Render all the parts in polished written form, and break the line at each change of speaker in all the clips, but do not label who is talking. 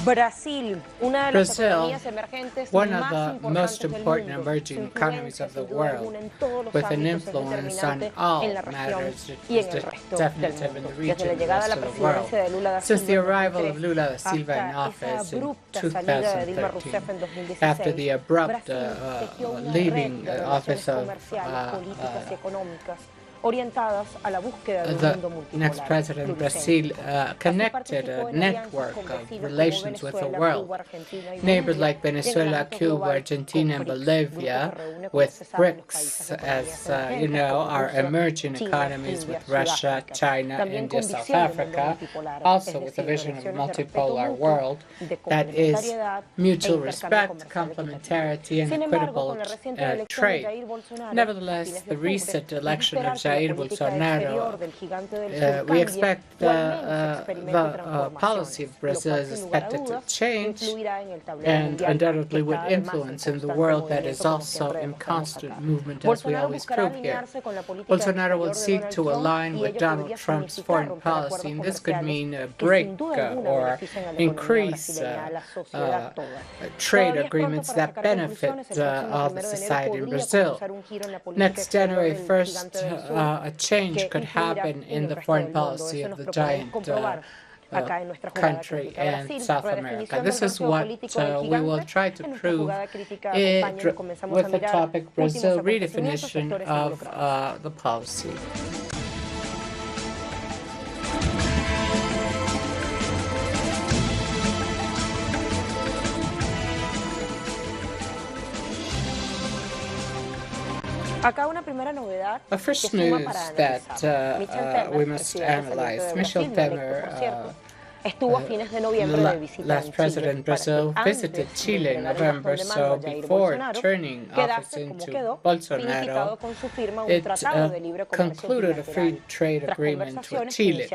Brazil, one of the most important emerging economies of the world, with an influence on all matters is definitive in the region and the rest of the world. Since the arrival of Lula da Silva in office in 2013, after the abrupt leaving office of the next president, Brazil connected a network of relations with the world. Neighbors like Venezuela, Cuba, Argentina, and Bolivia, with BRICS as, our emerging economies with Russia, China, India, South Africa, also with a vision of a multipolar world that is mutual respect, complementarity, and equitable trade. Nevertheless, the recent election of Jair Bolsonaro, we expect the policy of Brazil is expected to change and undoubtedly would influence in the world that is also in constant movement, as we always prove here. Bolsonaro will seek to align with Donald Trump's foreign policy, and this could mean a break or increase trade agreements that benefit all the society in Brazil. Next January 1st, a change could happen in the foreign policy of the giant country in South America. This is what we will try to prove with the topic Brazil redefinition of the policy. A first news that we must analyze. Michel Temer, last president of Brazil, visited Chile in November, so before turning office into Bolsonaro, it concluded a free trade agreement with Chile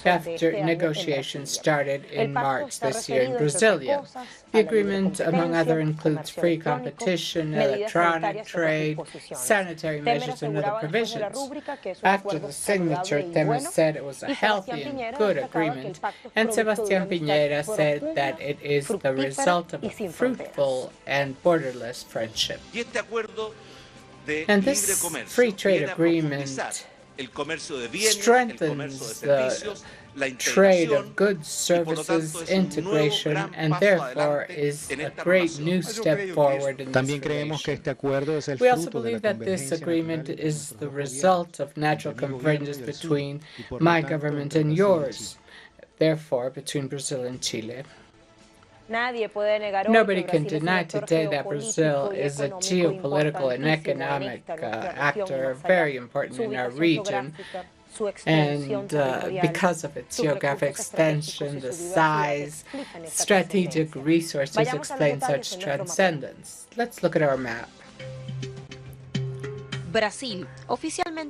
after negotiations started in March this year in Brasilia. The agreement, among other, includes free competition, electronic trade, sanitary measures, and other provisions. After the signature, Temer said it was a healthy and good agreement, and Sebastián Piñera said that it is the result of a fruitful and borderless friendship. And this free trade agreement strengthens the trade of goods, services, integration, and therefore is a great new step forward in this relation. We also believe that this agreement is the result of natural convergence between my government and yours, therefore between Brazil and Chile. Nobody can deny today that Brazil is a geopolitical and economic actor very important in our region, and because of its geographic extension, the size, strategic resources explain such transcendence. Let's look at our map.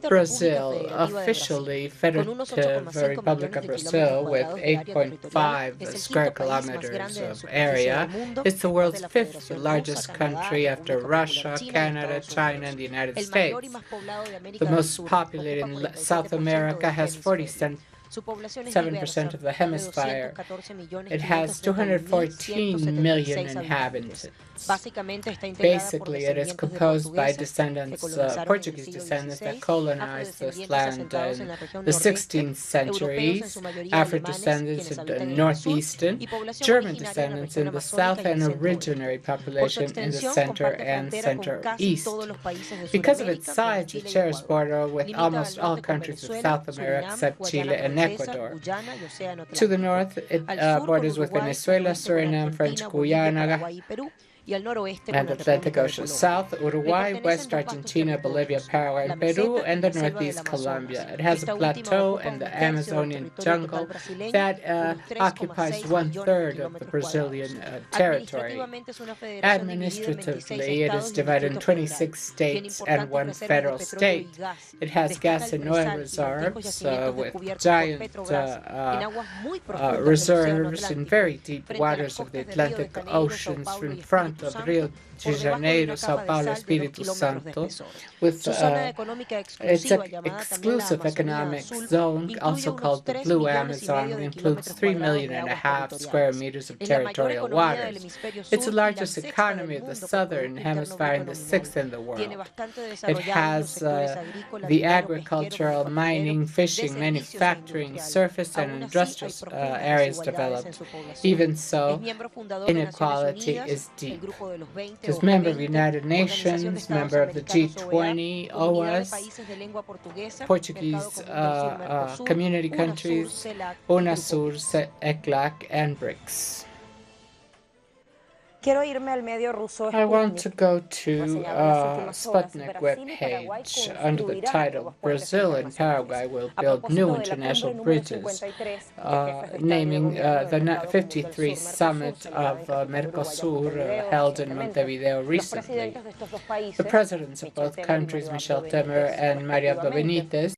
Brazil, officially Federative Republic of Brazil, with 8.5 square kilometers of area, is the world's fifth largest country after Russia, Canada, China, and the United States. The most populated in South America has 47% of the hemisphere. It has 214 million inhabitants. Basically, it is composed by Portuguese descendants that colonized this land in the 16th century, Afro descendants in the northeastern, German descendants in the south, and originary population in the center and center-east. Because of its size, it shares border with almost all countries of South America except Chile and Ecuador. To the north, it borders with Venezuela, Suriname, French Guiana, and Atlantic Ocean. South, Uruguay, West Argentina, Bolivia, Paraguay, and Peru, and the Northeast, Colombia. It has a plateau and the Amazonian jungle that occupies 1/3 of the Brazilian territory. Administratively, it is divided in 26 states and one federal state. It has gas and oil reserves with giant reserves in very deep waters of the Atlantic Oceans in front Santo, Rio de Janeiro, Sao Paulo, Espírito Santo, with its exclusive economic zone, also called the Blue Amazon, includes 3.5 million square meters of territorial waters. It's the largest economy of the southern hemisphere and the sixth in the world. It has the agricultural, mining, fishing, manufacturing, surface and industrial areas developed. Even so, inequality is deep. It is member of the United Nations, member of the G20, OAS, Portuguese community countries, UNASUR, ECLAC, and BRICS. I want to go to Sputnik webpage under the title Brazil and Paraguay will build new international bridges, naming the 53 summit of Mercosur held in Montevideo recently. The presidents of both countries, Michel Temer and Maria Abdo Benitez,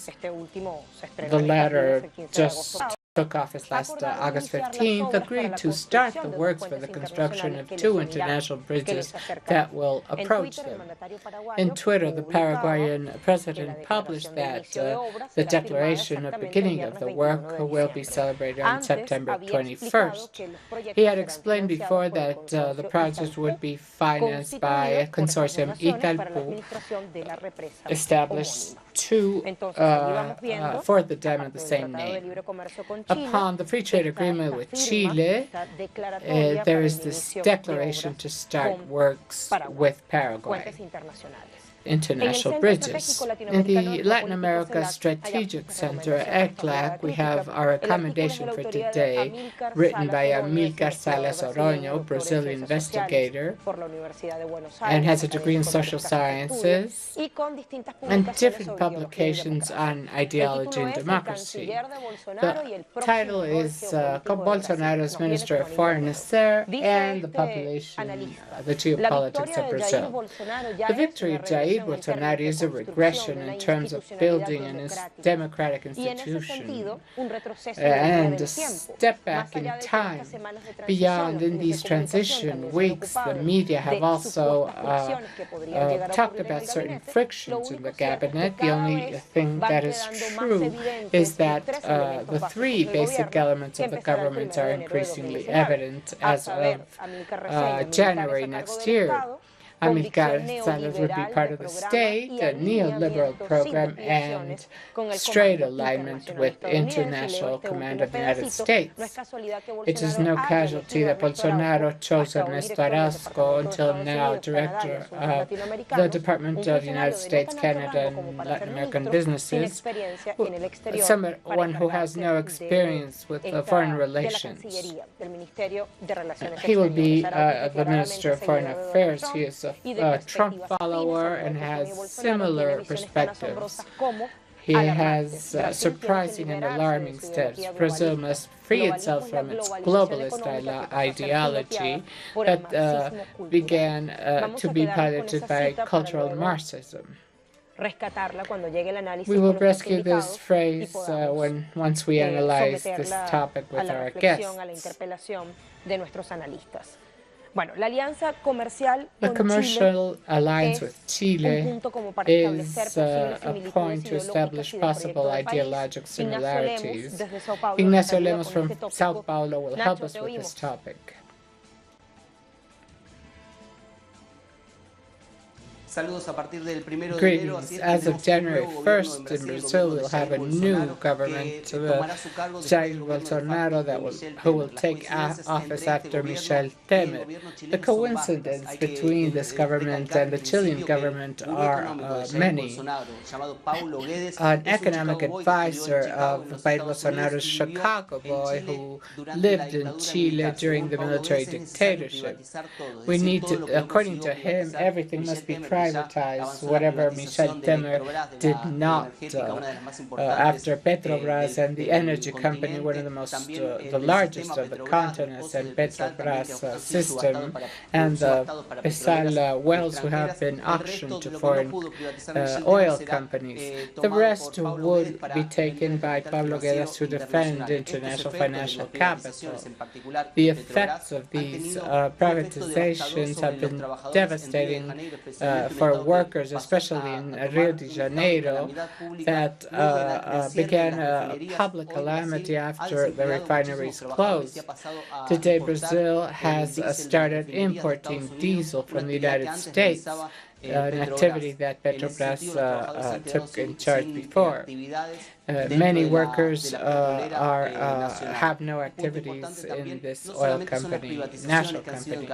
the latter just took office last August 15th, agreed to start the works for the construction of 2 international bridges that will approach them. In Twitter, the Paraguayan president published that the declaration of beginning of the work will be celebrated on September 21st. He had explained before that the project would be financed by a consortium Italpu, established for the dam of the same name. Upon the free trade agreement with Chile, there is this declaration to start works with Paraguay. International bridges. In the Latin America Strategic Center, ECLAC, we have our recommendation for today, written by Amílcar Salas Oroño, Brazilian investigator, and has a degree in social sciences, and different publications on ideology and democracy. The title is Bolsonaro's Minister of Foreign Affairs and the Population, the Geopolitics of Brazil. The victory of Jair Bolsonaro is a regression in terms of building a democratic institution and a step back in time. Beyond, in these transition weeks, the media have also talked about certain frictions in the cabinet. The only thing that is true is that the 3 basic elements of the government are increasingly evident as of January next year. Amílcar Salas would be part of the state, a neoliberal program, and straight alignment with international command of the United States. It is no casualty that Bolsonaro chose Ernesto Orozco, until now director of the Department of the United States, Canada, and Latin American businesses, someone who has no experience with foreign relations. He will be the Minister of Foreign Affairs. He is a Trump follower and has similar perspectives. He has surprising and alarming steps. Brazil must free itself from its globalist ideology that began to be piloted by cultural Marxism. We will rescue this phrase once we analyze this topic with our guests. The commercial alliance with Chile is a point to establish possible ideological similarities. Ignacio Lemos from Sao Paulo will help us with this topic. Greetings. As of January 1st in Brazil, we'll have a new government, Jair Bolsonaro, who will take office after Michel Temer. The coincidence between this government and the Chilean government are many. An economic advisor of Jair Bolsonaro's Chicago boy who lived in Chile during the military dictatorship. We need to, according to him, everything must be private privatize whatever Michel Temer did not. After Petrobras and the energy company, one of the largest of the continents, and Petrobras system, and the Pesal wells who have been auctioned to foreign oil companies. The rest would be taken by Pablo Guedes to defend international financial capital. The effects of these privatizations have been devastating for workers, especially in Rio de Janeiro, that began a public calamity after the refineries closed. Today, Brazil has started importing diesel from the United States, an activity that Petrobras took in charge before. Many workers have no activities in this oil company, national company.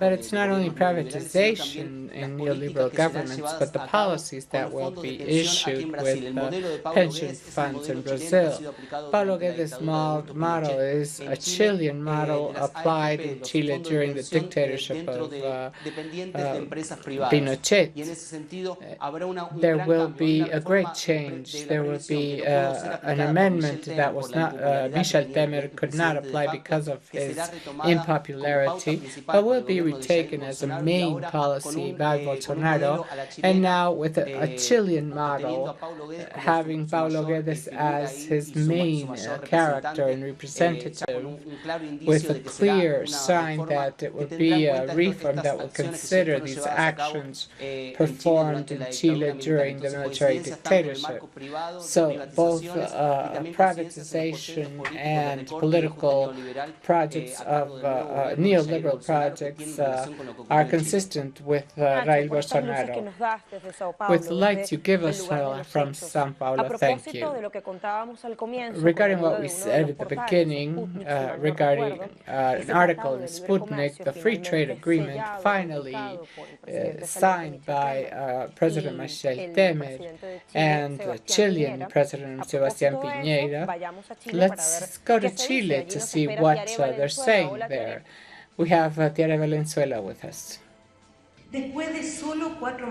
But it's not only privatization in neoliberal governments, but the policies that will be issued with pension funds in Brazil. Paulo Guedes' model is a Chilean model applied in Chile during the dictatorship of Pinochet. There will be a great change. There will be an amendment that was not Michel Temer could not apply because of his unpopularity, but will be retaken as a main policy by Bolsonaro. And now with a Chilean model, having Paulo Guedes as his main character and representative, with a clear sign that it will be a reform that will consider these actions performed in Chile during the military dictatorship. So both privatization and political projects of neoliberal projects are consistent with Jair Bolsonaro. With the lights you give us from São Paulo, thank you. Regarding what we said at the beginning, regarding an article in Sputnik, the free trade agreement finally signed by President Michel Temer and the Chilean President Sebastián Piñera. Let's go to Chile to see what they're saying there. We have Tierra Valenzuela with us.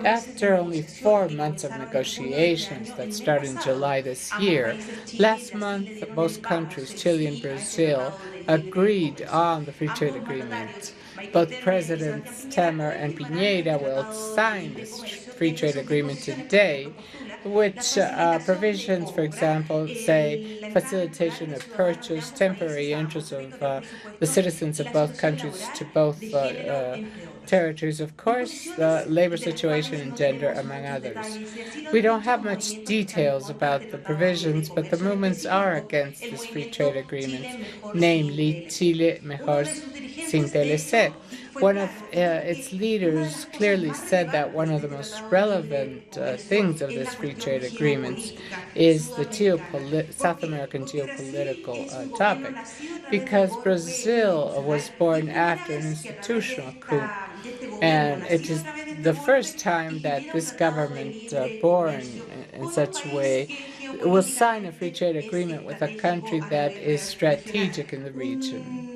After only 4 months of negotiations that started in July this year, last month both countries, Chile and Brazil, agreed on the free trade agreement. Both Presidents Temer and Piñera will sign this free trade agreement today, which provisions, for example, say facilitation of purchase, temporary entrance of the citizens of both countries to both territories, of course, the labor situation and gender, among others. We don't have much details about the provisions, but the movements are against this free trade agreement, namely Chile Mejor Sin TLC. One of its leaders clearly said that one of the most relevant things of this free trade agreement is the South American geopolitical topic, because Brazil was born after an institutional coup, and it is the first time that this government, born in such a way, will sign a free trade agreement with a country that is strategic in the region.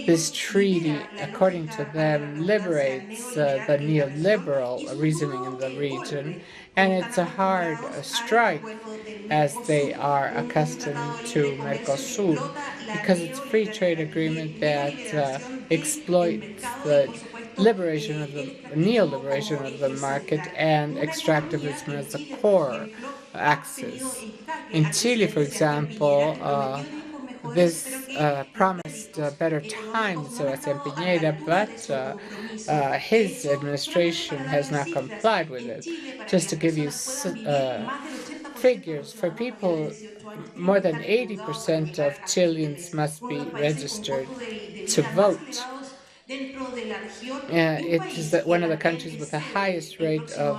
This treaty, according to them, liberates the neoliberal reasoning in the region, and it's a hard strike, as they are accustomed to Mercosur, because it's a free trade agreement that exploits the neoliberation of the market and extractivism as the core axis. In Chile, for example, this promised better times to Sebastián Piñera, but his administration has not complied with it. Just to give you figures, for people, more than 80% of Chileans must be registered to vote. It is one of the countries with the highest rate of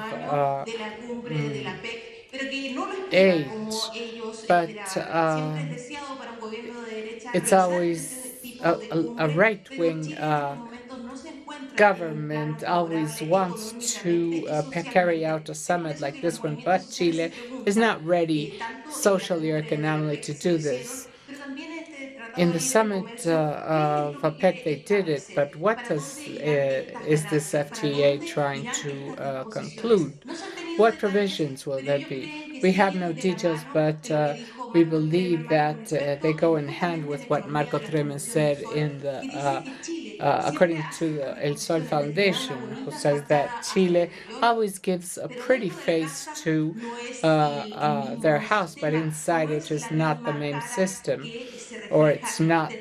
age, but it's always a right-wing government always wants to carry out a summit like this one, but Chile is not ready socially or economically to do this. In the summit of APEC, they did it, but what is this FTA trying to conclude? What provisions will there be? We have no details, but we believe that they go in hand with what Marco Tremes said in the according to the El Sol Foundation, who says that Chile always gives a pretty face to their house, but inside it is not the main system, or it's not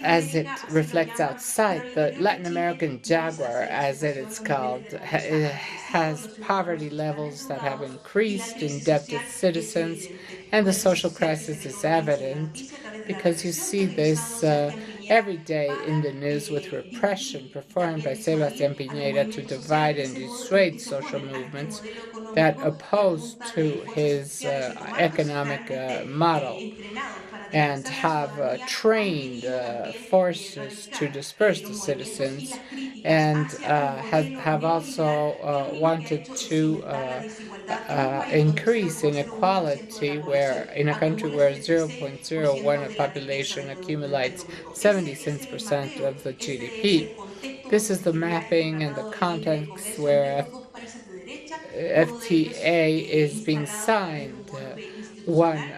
as it reflects outside. The Latin American jaguar, as it is called, has poverty levels that have increased, indebted citizens, and the social crisis is evident because you see this every day in the news with repression performed by Sebastián Piñera to divide and dissuade social movements that oppose to his economic model and have trained forces to disperse the citizens and have also wanted to increase inequality where in a country where 0.01 of population accumulates 76% of the GDP. This is the mapping and the context where FTA is being signed. One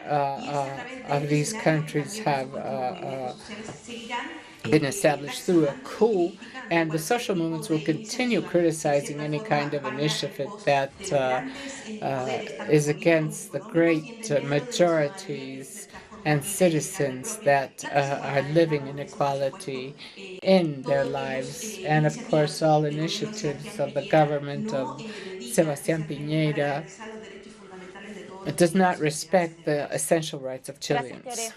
of these countries have been established through a coup, and the social movements will continue criticizing any kind of initiative that is against the great majorities and citizens that are living in equality in their lives. And of course, all initiatives of the government of Sebastián Piñera does not respect the essential rights of Chileans.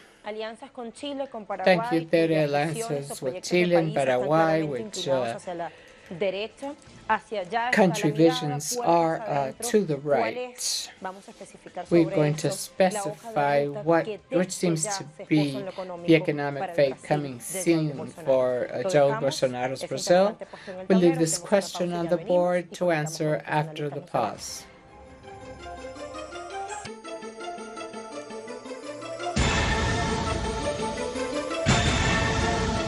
Thank you, Tere. Alliances with Chile and Paraguay, which country visions are to the right. We're going to specify which seems to be the economic fate coming soon for Jair Bolsonaro's Brazil. We'll leave this question on the board to answer after the pause.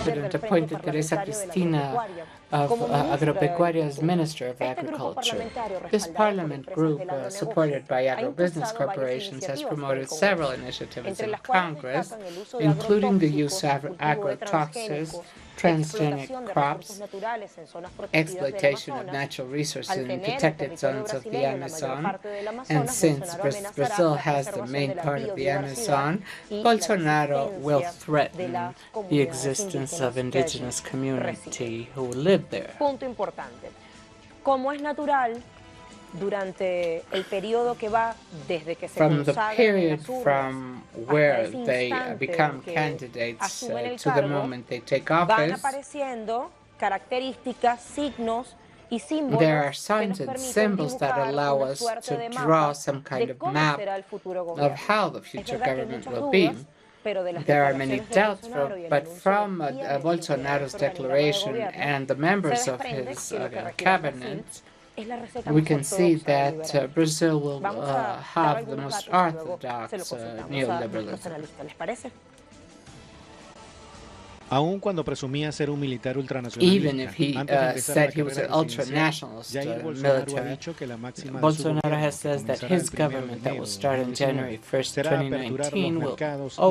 President appointed Teresa Cristina of Agropecuaria as Minister of Agriculture. This parliament group, supported by agribusiness corporations, has promoted several initiatives in Congress, including the use of agrotoxins, transgenic crops, exploitation of natural resources in protected zones of the Amazon. And since Brazil has the main part of the Amazon, Bolsonaro will threaten the existence of indigenous community who live there.
Punto importante. Como es natural, durante el periodo que va desde que se
from the period from where they become candidates to the moment they take office, there are signs and symbols that allow us to draw some kind of map of how the future government will be. There are many doubts, but from Bolsonaro's declaration and the members of his cabinet, we can see that Brazil will have the most orthodox neoliberalism.
Aun cuando presumía ser un militar ultranacionalista,
even if he said he was an ultranationalist military, Bolsonaro has said that his government that will start on January 1st, 2019 will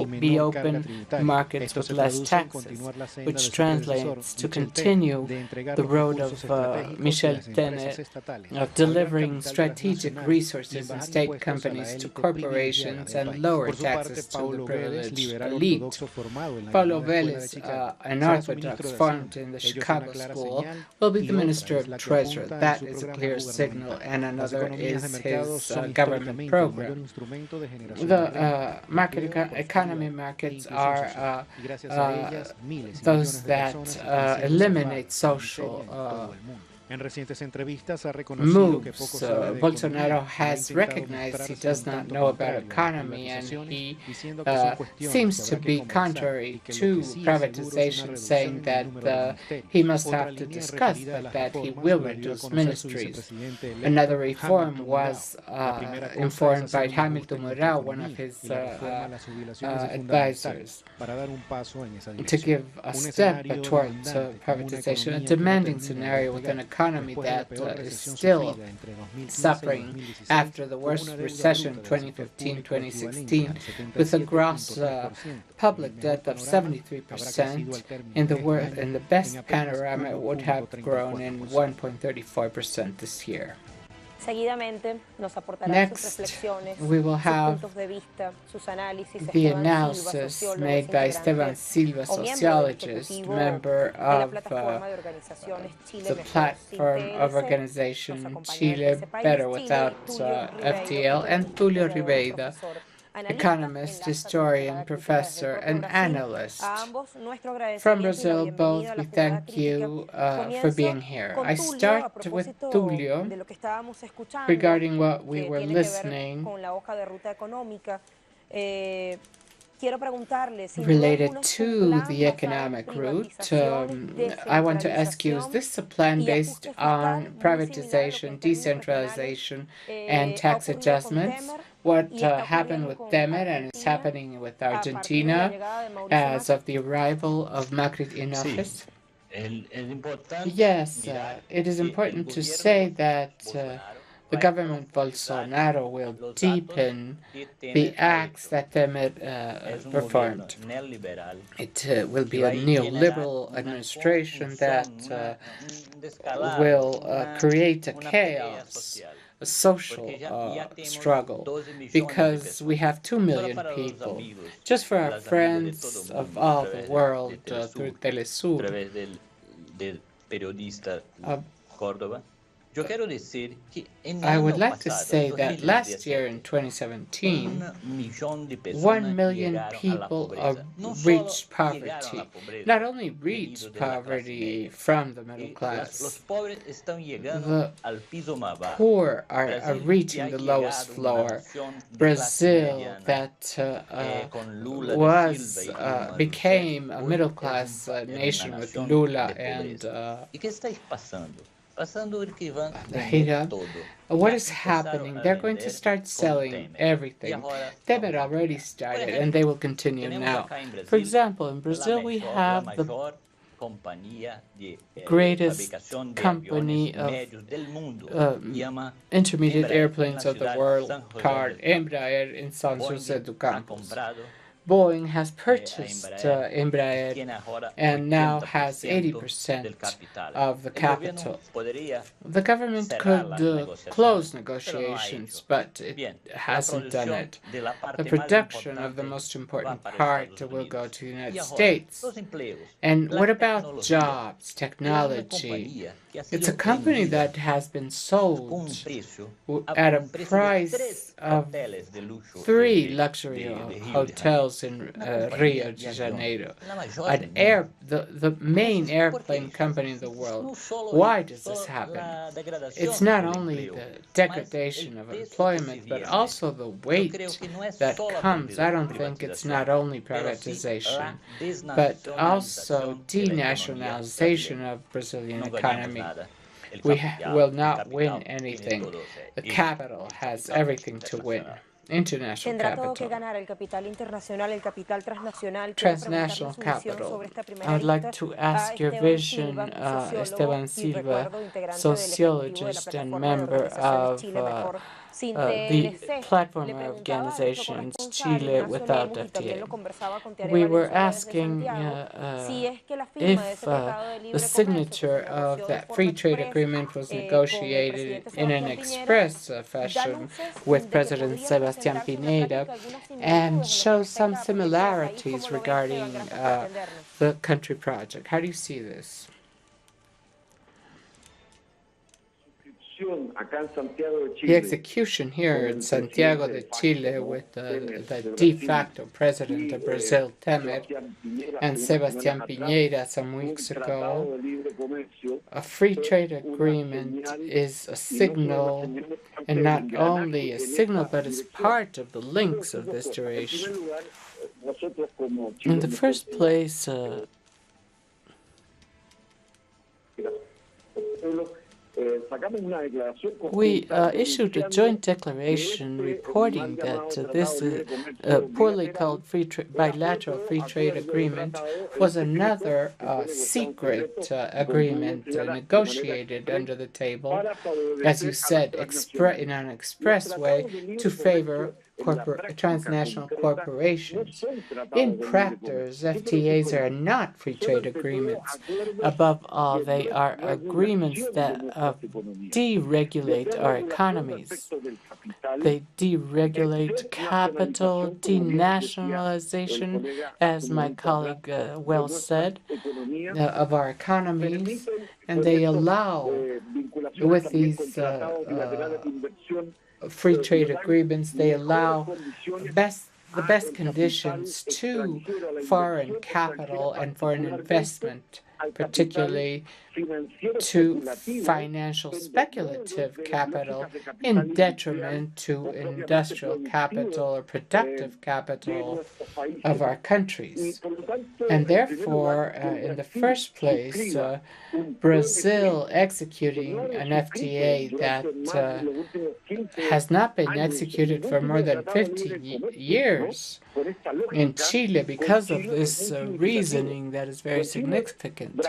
be open markets with less taxes, which translates to continue the road of Michel Tenet of delivering strategic resources and state companies to corporations and lower taxes to the privileged elite. Paulo Vélez, an Orthodox formed in the Chicago School, will be the Minister of Treasury. That is a clear signal, and another is his government program. The economy markets are those that eliminate social
En recientes entrevistas ha reconocido que poco
moves.
sabe de
Bolsonaro
economía y ha
has
intentado
recognized he
mostrarse un
does not
tanto
know about
contrario a las
economy, and
privatizaciones,
he
diciendo que son cuestiones que
seems to
habrá que
be
conversar
contrary
y que lo que
to
sí es seguro es una
privatization,
reducción
saying
en el
that
número de
he
ministerios.
must
Otra
have to
línea
discuss,
referida a
but
las
that he
reformas
will
la dio a
reduce
conocer su
ministries.
vicepresidente
Another
electo,
reform
Hamilton Mourao.
was
La primera cosa es
informed
hacer
by
un ajuste
Hamilton
en nuestra
Mourao, one of
economía,
his
y la reforma a las jubilaciones es fundamental
advisors,
para dar un paso en esa
to
dirección.
give a
Un
step
escenario
towards
demandante como una
privatization, a
economía que no
demanding
termina de
scenario with an
despegar
economy
después de la
that
peor
is
recesión
still
sufrida entre 2015 y
suffering
2016,
after the
con
worst
una deuda
recession
bruta del sector público equivalente
2015-2016,
al
with a gross
77.3%. En el
public
mejor
debt of
panorama, habrá crecido
73%.
al término
In
de
the
este año
in the
en
best
apenas
panorama, it would have grown in
1.34%.
1.34% this year.
Seguidamente nos aportará sus
Next,
reflexiones,
we will
sus
have
puntos de vista, sus análisis
the
Esteban Silva,
analysis
sociólogo,
made by Esteban
integrante
Silva,
o miembro del
sociologist,
ejecutivo
member
de la
of
plataforma de organizaciones Chile
the
Mejor sin
platform of
TLC. Nos
organization
acompaña desde
Chile
ese país,
Better
Chile,
Without
Tulio Ribeiro,
FTL, and
economista,
Tulio
historiador,
Ribeira,
profesor, analista,
economist,
enlaza con Sagrada
historian,
Crítica desde el
professor,
propio
and
Brasil. A
analyst.
ambos nuestro
From
agradecimiento y la
Brazil,
bienvenida
both,
a
we
la jugada
thank
crítica
you for
comienzo
being here.
con
I
Tulio a
start with
propósito
Tulio
de lo que estábamos escuchando,
regarding what we
que
were
tiene que ver
listening
con la hoja de ruta económica. Quiero preguntarle si no es
related
un
to
plan
the
basado en
economic route.
privatizaciones,
I want to ask you, is
descentralización
this a plan
y
based
ajuste fiscal
on
muy similar a lo que
privatization,
en términos regionales
decentralization, and
ha
tax
ocurrido con
adjustments?
Temer
What
y está
happened
ocurriendo
with
con
Temer and is
Argentina
happening with
a partir de la
Argentina
llegada de Mauricio
as
Macri?
of the arrival of Macri in
Sí,
office?
es importante
Yes,
mirar
it is
que el
important to
gobierno
say that
Bolsonaro
the
va a
government
profundizar
Bolsonaro will
los actos
deepen
que
the
Temer ha
acts
hecho.
that Temer
Es un gobierno
performed.
neoliberal
It will
que
be
va
a
a generar
neoliberal
una
administration that
confusión, un descalabro,
will create a
una pelea
chaos,
social.
a social
Porque ya tenemos
struggle,
12 millones de
because we
personas.
have 2
Solo
million
para los
people,
amigos,
just for our
las amigas de todo
friends
el
of
mundo,
all
a
the
través
world
de
through
Telesur, a
Telesur.
través del periodista
Uh,
Córdoba. Yo quiero decir que en el
I would
año
like to
pasado,
say
en
that last year in
2017,
2017,
1 millón de
1
personas
million
llegaron a la
people
pobreza. No solo
reached
llegaron a la
poverty,
pobreza
not only
venido
reached
de la clase
poverty
media.
from the middle
Los
class.
pobres están llegando
The
al piso más bajo.
poor are
Brasil
reaching
ya
the
ha
lowest
llegado una
floor.
nación de clase
Brazil,
mediana,
that
con Lula da Silva
was
y Dilma Rousseff,
became a
hoy
middle
es
class
era una
nation with
nación
Lula
de
and
pobreza. ¿Y qué está pasando? Pasando que van a
Hira.
vender todo.
What
Ya
is
empezaron
happening?
a
They're going to
vender
start
como
selling
Temer. Y
everything.
ahora
Temer
vamos a
already
mirar. Por
started,
ejemplo,
and they will continue
tenemos
now.
acá en Brasil
For example, in
la
Brazil we
la
have the
mayor compañía de
greatest
fabricación de
company
aviones
of
medios del mundo. Llama
intermediate
Embraer, en
airplanes
la
of the
ciudad
world
San José
called
del Campo.
Embraer in San Jose
Boeing
do
ha
Campos.
comprado
Boeing has purchased
Embraer y
Embraer
tiene ahora
and now
80%
has
del
80%
capital.
of the
El gobierno
capital.
podría
The government
cerrar
could
las
close
negociaciones, pero no ha
negotiations,
hecho.
but it
Bien, la
hasn't done
producción
it.
de la
The
parte más
production of the
importante
most
va
important
para
part
Estados
will go
Unidos.
to the
Y
United
ahora,
States.
los empleos,
And
la
what about
tecnología.
jobs,
Es una
technology?
compañía que ha
It's a
sido
company
vendida
that has been
con
sold
un precio,
at a
un precio de
price
3
of
hoteles de lujo
3 luxury
de Rio de Janeiro.
hotels in
Una compañía
Rio
de
de
aviones,
Janeiro.
la mayor
An
del mundo.
the main
Entonces,
airplane
¿por qué?
company in the world.
No solo
Why does
solo
this happen?
la degradación
It's not
del
only
empleo,
the
mas
degradation
el
of
peso que
employment,
se
but
viene.
also the
Yo
weight
creo que no es
that
solo la
comes. I don't think it's not
privatización,
only
pero sí
privatization,
la
but also
desnacionalización de la economía
denationalization
brasileña.
of Brazilian
No ganhamos
economy.
nada. El
We
capital,
will
el
not win
capital tiene
anything.
todo,
The
el
capital has
capital
everything to win.
internacional.
International
Tendrá todo que
capital.
ganar el capital internacional, el capital transnacional. Quiero preguntarle
Transnational
su visión
capital.
sobre esta
I
primera
would like
lista
to
a
ask your
Esteban
vision,
Silva, sociólogo
Esteban
y
Silva,
recuerdo integrante del ejecutivo de la
sociologist and
plataforma de
member
organizaciones
of
Chile Mejor sin
the
TLC.
platform
Le
of
preguntaba a nuestro
organizations
corresponsal
Chile
Ignacio
without
Lemus y también
FTA.
lo conversaba con Tiare
We were
Valenzuela desde
asking
Santiago si es que la firma de
if
ese tratado de
the
libre comercio que
signature
se
of
negoció de
that
forma
free trade
express
agreement was
con el
negotiated
presidente
in an
Sebastián Piñera
express
da
fashion
luces
with
de que
President
podrían
Sebastián
presentarse en la
Pineda
práctica algunas
and
similitudes en lo que
shows some
respecta a proyectos de país.
similarities
¿Cómo lo ve,
regarding
Esteban? Gracias por atendernos.
the country project. How do you see this? The execution here in Santiago de Chile with the de facto president of Brazil, Temer, and Sebastián Piñera some weeks ago, a free trade agreement is a signal, and not only a signal, but is part of the links of this duration. In the first place, we issued a joint declaration reporting that this poorly called bilateral free trade agreement was another secret agreement negotiated under the table, as you said, in an express way to favor transnational corporations. In practice, FTAs are not free trade agreements. Above all, they are agreements that deregulate our economies. They deregulate capital, denationalization, as my colleague well said, of our economies, and they allow, with these free trade agreements, they allow the best conditions to foreign capital and foreign investment, particularly to financial speculative capital, in detriment to industrial capital or productive capital of our countries. And therefore, in the first place, Brazil executing an FTA that has not been executed for more than 50 years in Chile because of this reasoning that is very significant.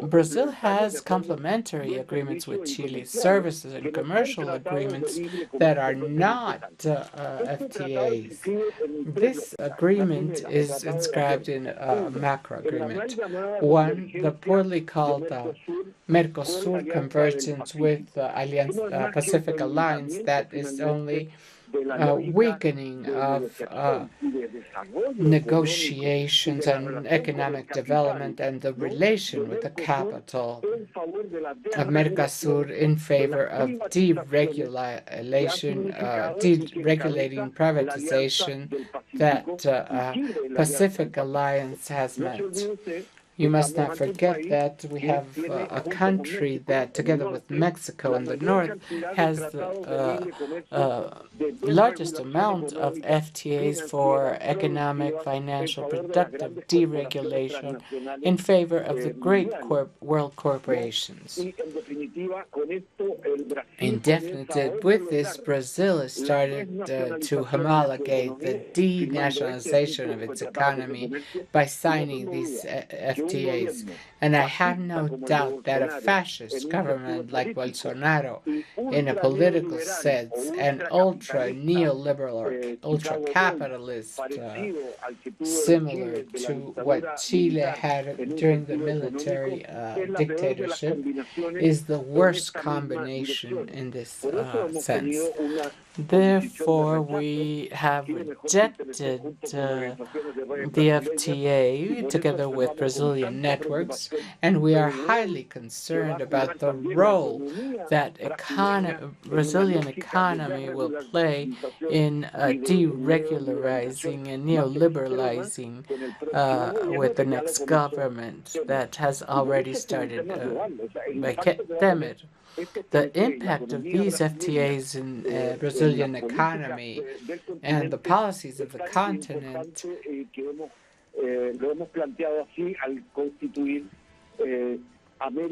Brazil has complementary agreements with Chile, services and commercial agreements that are not FTAs. This agreement is inscribed in a macro agreement. One, the poorly called Mercosur convergence with Pacific Alliance, that is only weakening of negotiations and economic development and the relation with the capital of Mercosur in favor of deregulation, deregulating privatization that Pacific Alliance has meant. You must not forget that we have a country that, together with Mexico in the north, has the largest amount of FTAs for economic, financial, productive deregulation in favor of the great world corporations. In definitive, with this, Brazil has started to homologate the denationalization of its economy by signing these FTAs. And I have no doubt that a fascist government like Bolsonaro, in a political sense, an ultra-neoliberal or ultra-capitalist, similar to what Chile had during the military dictatorship, is the worst combination in this sense. Therefore, we have rejected the FTA together with Brazilian networks, and we are highly concerned about the role that Brazilian economy will play in deregularizing and neoliberalizing with the next government that has already started by Temer. The impact of these FTAs in Brazilian economy and the policies of the continent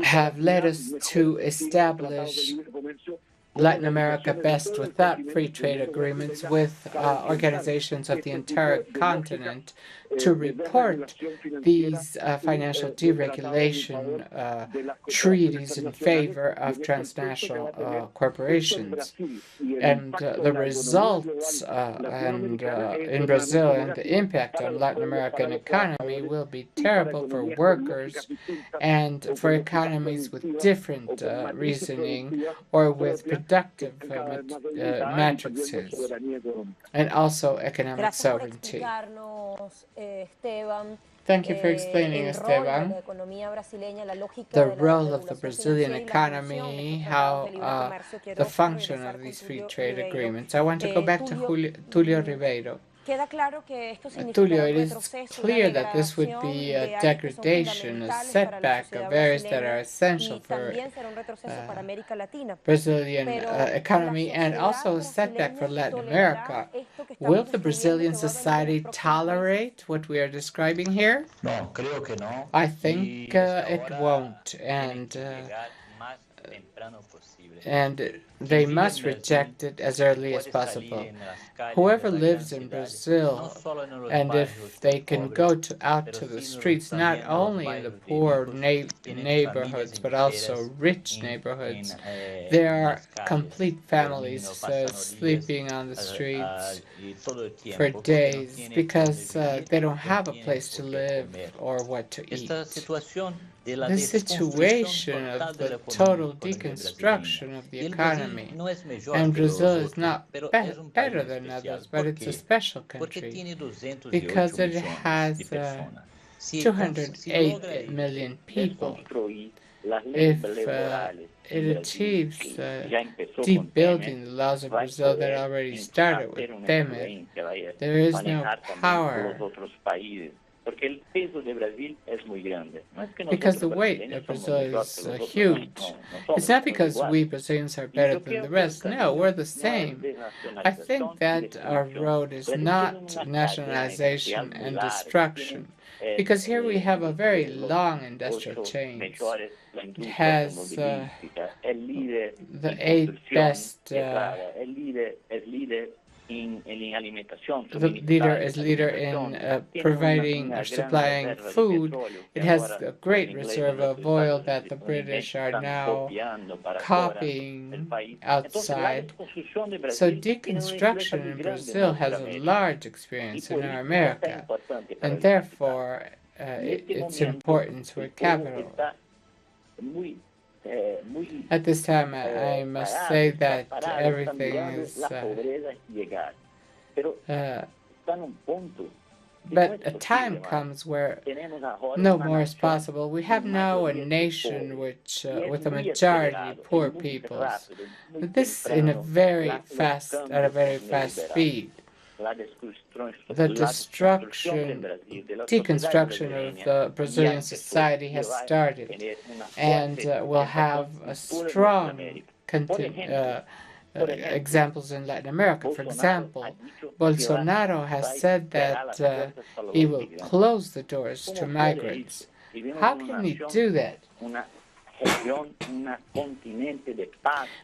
have led us to establish Latin America best without free trade agreements with organizations of the entire continent to report these financial deregulation treaties in favor of transnational corporations. And the results in Brazil and the impact on Latin American economy will be terrible for workers and for economies with different reasoning or with productive matrices, and also economic sovereignty. Thank you for explaining, Esteban, the role of the Brazilian economy, how the function of these free trade agreements. I want to go back to Tulio Ribeiro.
Queda claro que esto
Tulio,
significará un
it is
retroceso, una
clear that this would
degradación
be
de
a
áreas que son
degradation, a
fundamentales para la
setback
sociedad
of areas that are
brasileña
essential
y
for
también será un retroceso para América Latina.
Brazilian
Pero la
economy, and also
sociedad
a setback for
brasileña
Latin
tolerará
America.
esto que
Will
estamos
the
describiendo y
Brazilian
que va a venir en los
society
próximos meses.
tolerate what we are describing here?
No, creo que no.
I think
Y esta
it
hora
won't,
tienen que llegar más temprano posible.
and
Quien
they
vive en
must
Brasil
reject it as early as
puede
possible.
salir en las calles de
Whoever
las
lives
grandes
in
ciudades, no
Brazil,
solo en los
and
barrios
if they can go
pobres,
out
pero
to the
sino
streets, not
también en los
only in the
barrios de
poor
ricos, tienen
neighborhoods,
familias
but also
enteras
rich neighborhoods,
en
there are
las calles,
complete
durmiendo,
families
pasando días
sleeping on the streets
y todo el
for
tiempo, porque no
days
tienen
because
donde vivir,
they don't
no
have a
tienen
place to
por qué
live
comer.
or what to
Esta
eat.
situación de la
The
desconstrucción
situation
total
of
de la
the
economía,
total
economía brasileña.
deconstruction of the
Y el Brasil
economy.
no es mejor
And
que los
Brazil is
otros,
not
pero es un país
better than
especial.
others, but
¿Por
it's a
qué?
special
Porque
country
tiene 208
because it
millones de
has
personas. Si logra
208 million people. If it achieves deep building the laws of Brazil that already started with Temer, there is no power because the weight of Brazil is huge. It's not because we Brazilians are better than the rest. No, we're the same. I think that our road is not nationalization and destruction, because here we have a very long industrial chain. It has the eighth best. The leader is leader in providing or supplying food. It has a great reserve of oil that the British are now copying outside. So deconstruction in Brazil has a large experience in our America, and therefore its importance for capital. At this time, I must say that everything is but a time comes where no more is possible. We have now a nation which, with a majority poor peoples. This in a very fast, at a very fast speed. The deconstruction of the Brazilian society has started, and will have a strong examples in Latin America. For example, Bolsonaro has said that he will close the doors to migrants. How can he do that?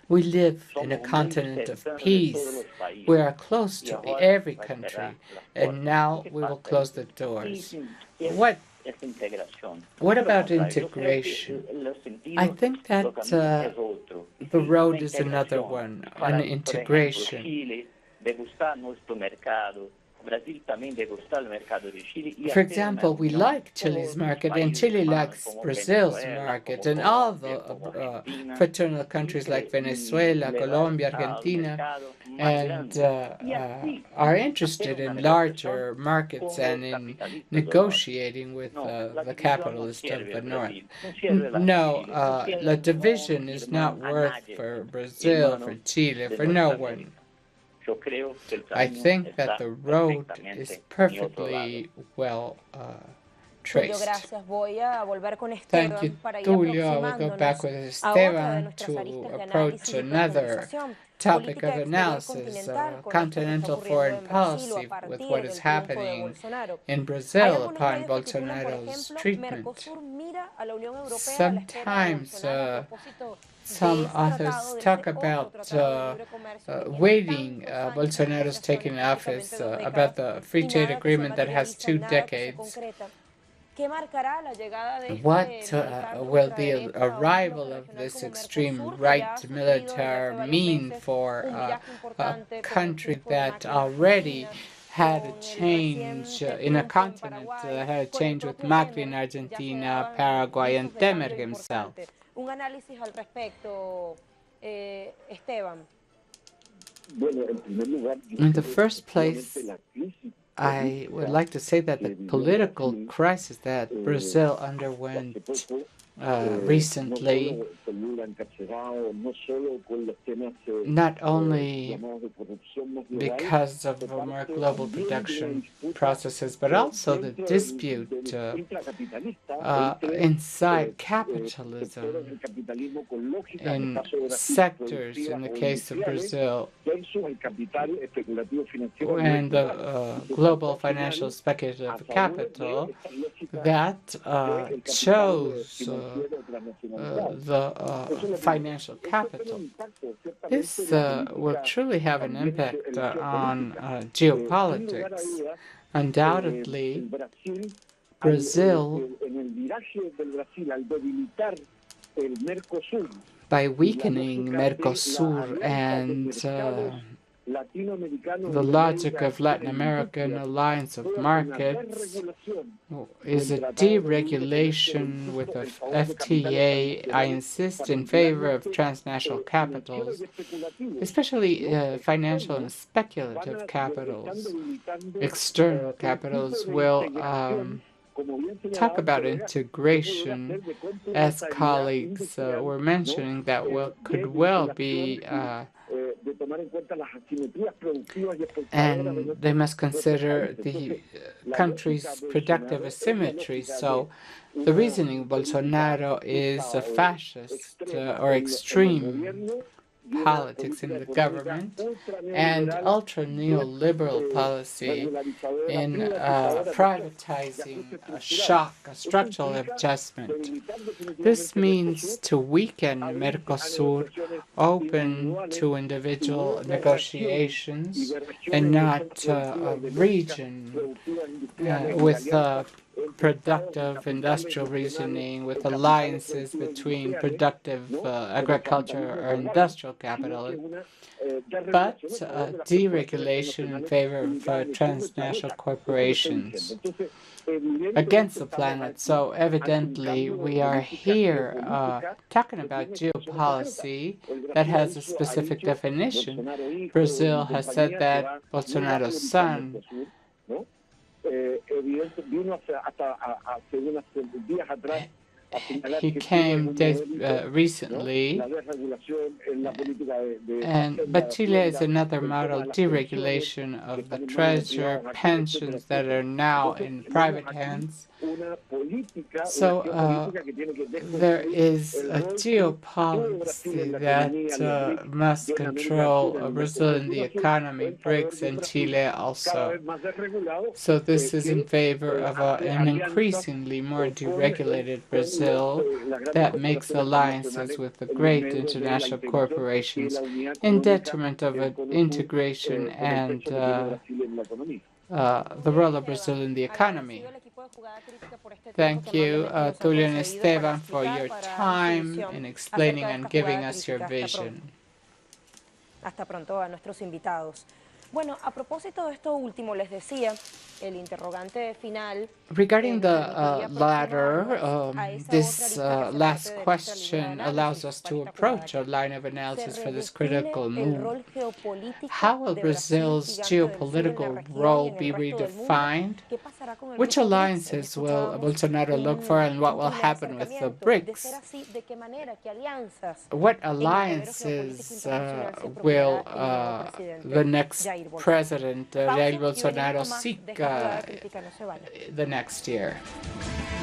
We live in a continent of peace. We are close to every country, and now we will close the doors. What about integration? I think that the road is another one, an integration. For example, we like Chile's market, and Chile likes Brazil's market, and all the fraternal countries like Venezuela, Colombia, Argentina, and are interested in larger markets and in negotiating with the capitalists of the North. No, the division is not worth for Brazil, for Chile, for no one. I think that the road is perfectly well traced. Thank you, Tulio. I will go back with Esteban to approach another topic of analysis, continental foreign policy, with what is happening in Brazil upon Bolsonaro's treatment. Sometimes some authors talk about waiting Bolsonaro's taking office, about the free trade agreement that has 2 decades. What will the arrival of this extreme right military mean for a country that already had a change in a continent, had a change with Macri in Argentina, Paraguay, and Temer himself?
Un análisis al respecto, Esteban.
In the first place, I would like to say that the political crisis that Brazil underwent recently, not only because of more global production processes, but also the dispute inside capitalism in sectors, in the case of Brazil, and the global financial speculative capital that chose the financial capital. This will truly have an impact on geopolitics. Undoubtedly, Brazil, by weakening Mercosur and the logic of Latin American alliance of markets, is a deregulation with a FTA. I insist in favor of transnational capitals, especially financial and speculative capitals. External capitals will talk about integration, as colleagues were mentioning, that could well be and they must consider the country's productive asymmetry. So the reasoning of Bolsonaro is a fascist or extreme politics in the government and ultra neoliberal policy in privatizing a shock, a structural adjustment. This means to weaken Mercosur, open to individual negotiations, and not a region with productive industrial reasoning, with alliances between productive agriculture or industrial capital, but deregulation in favor of transnational corporations against the planet. So evidently we are here talking about geopolicy that has a specific definition. Brazil has said that Bolsonaro's son he came recently, but Chile is another model: deregulation of the treasure, pensions that are now in private hands. So there is a geopolicy that must control Brazil in the economy, BRICS, and Chile also. So this is in favor of an increasingly more deregulated Brazil that makes alliances with the great international corporations in detriment of integration and the role of Brazil in the economy. Thank you, Tulio and Esteban, for your time in explaining and giving us your vision.
Hasta pronto a nuestros invitados. Bueno, a propósito de esto último, les decía, el interrogante final.
Regarding the latter, this last question allows us to approach a line of analysis for this critical move. How will Brazil's geopolitical role be redefined? Which alliances will Bolsonaro look for, and what will happen with the BRICS? What alliances will the next President Jair Bolsonaro seek the next year?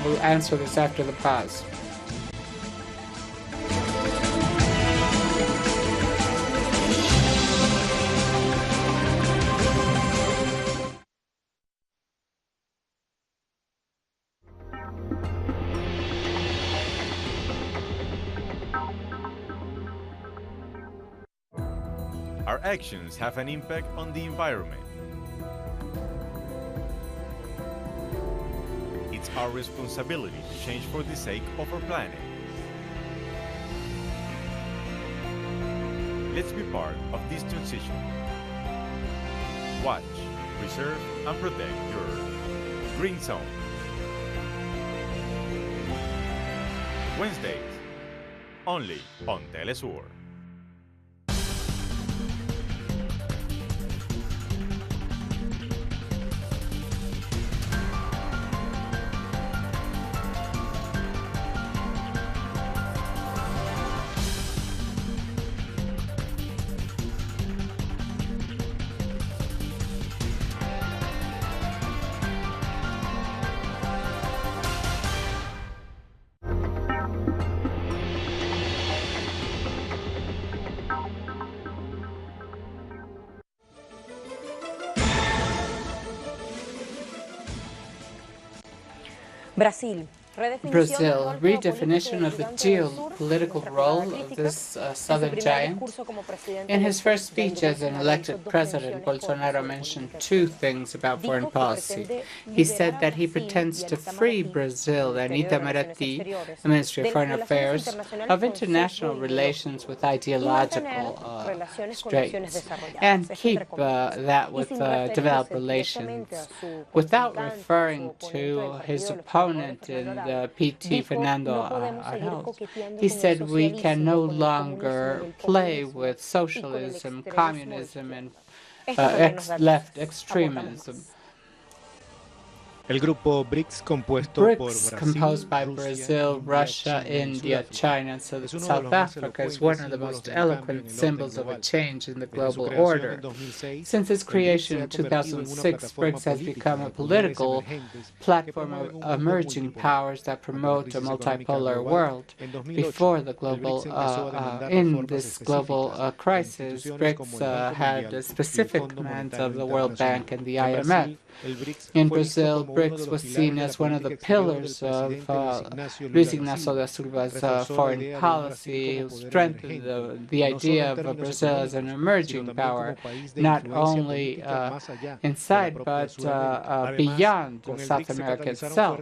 We'll answer this after the pause.
Our actions have an impact on the environment. It's our responsibility to change for the sake of our planet. Let's be part of this transition. Watch, preserve, and protect your Earth. Green Zone. Wednesdays, only on Telesur.
Brasil.
Brazil, redefinition of the geopolitical role of this southern giant. In his first speech as an elected president, Bolsonaro mentioned two things about foreign policy. He said that he pretends to free Brazil and Itamaraty, the Ministry of Foreign Affairs, of international relations with ideological straits, and keep that with developed relations, without referring to his opponent in the PT, Fernando Arauz. He said we can no longer play with socialism, communism, and left extremism.
El grupo BRICS
composed by Brazil, Russia, India, China, and South Africa is one of the most eloquent symbols of a change in the global order. Since its creation in 2006, BRICS has become a political platform of emerging powers that promote a multipolar world. Before the global, in this global crisis, BRICS had specific command of the World Bank and the IMF. In Brazil, BRICS was seen as one of the pillars of Luiz Inácio da Silva's foreign policy, who strengthened the idea of Brazil as an emerging power, not only inside but beyond South America itself.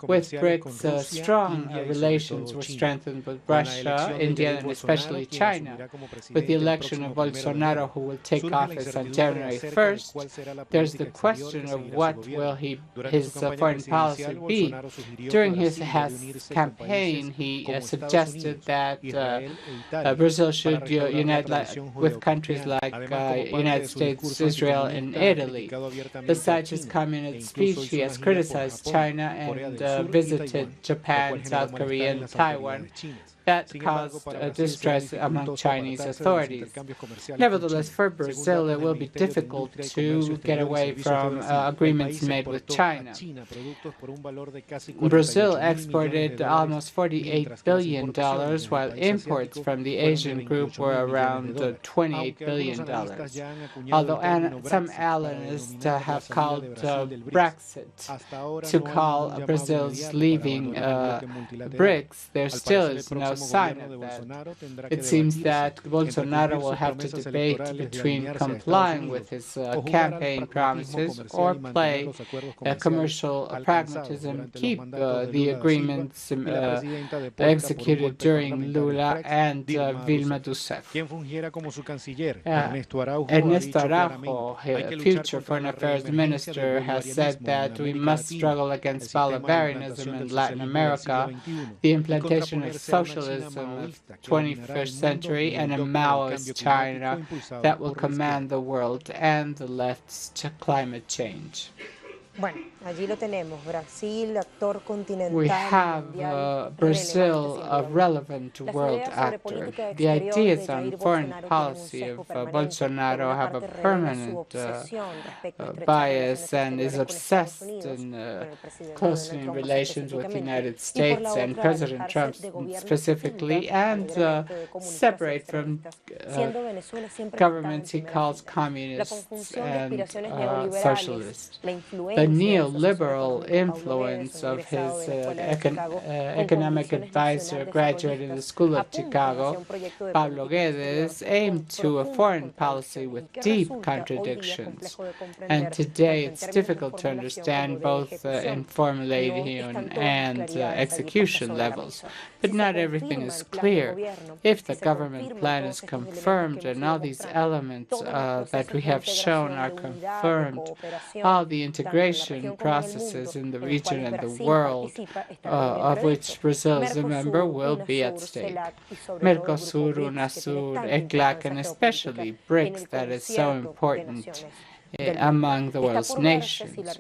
With BRICS, strong relations were strengthened with Russia, India, and especially China. With the election of Bolsonaro, who will take office on January 1st, there's the question of what will his foreign policy be. During his campaign, he suggested that Brazil should unite with countries like United States, Israel, and Italy. Besides his communist speech, he has criticized China and visited Japan, South Korea, and Taiwan. That caused distress among Chinese authorities. Nevertheless, for Brazil, it will be difficult to get away from agreements made with China. Brazil exported almost $48 billion, while imports from the Asian group were around $28 billion. Although some analysts have called Brexit to call Brazil's leaving BRICS, there still is no sign of that. It seems that Bolsonaro will have to debate between complying with his campaign promises or play commercial pragmatism, keep the agreements executed during Lula and Dilma Rousseff. Ernesto Araujo, future Foreign Affairs Minister, has said that we must struggle against Bolivarianism in Latin America, the implantation of socialism of the 21st century, and a Maoist China that will command the world, and the left's climate change.
Bueno, allí lo tenemos, Brasil, actor continental.
We have Brazil, a relevant world actor. The ideas on foreign policy of Bolsonaro have a permanent bias and is obsessed in closing relations with the United States and President Trump specifically, and separate from governments he calls communists and socialists. The neoliberal influence of his economic advisor, graduate in the School of Chicago, Pablo Guedes, aimed to a foreign policy with deep contradictions. And today it's difficult to understand both in formulation and execution levels. But not everything is clear. If the government plan is confirmed and all these elements that we have shown are confirmed, all the integration processes in the region and the world, of which Brazil is a member, will be at stake. Mercosur, UNASUR, ECLAC, and especially BRICS, that is so important among the world's nations.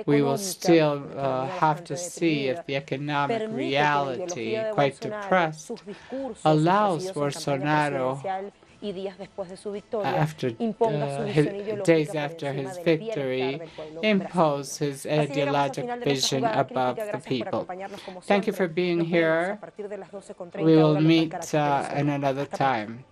We will still have to see if the economic reality, quite depressed, allows Bolsonaro, days after his victory, impose his ideological vision above the people. Thank you for being here. We will meet in another time.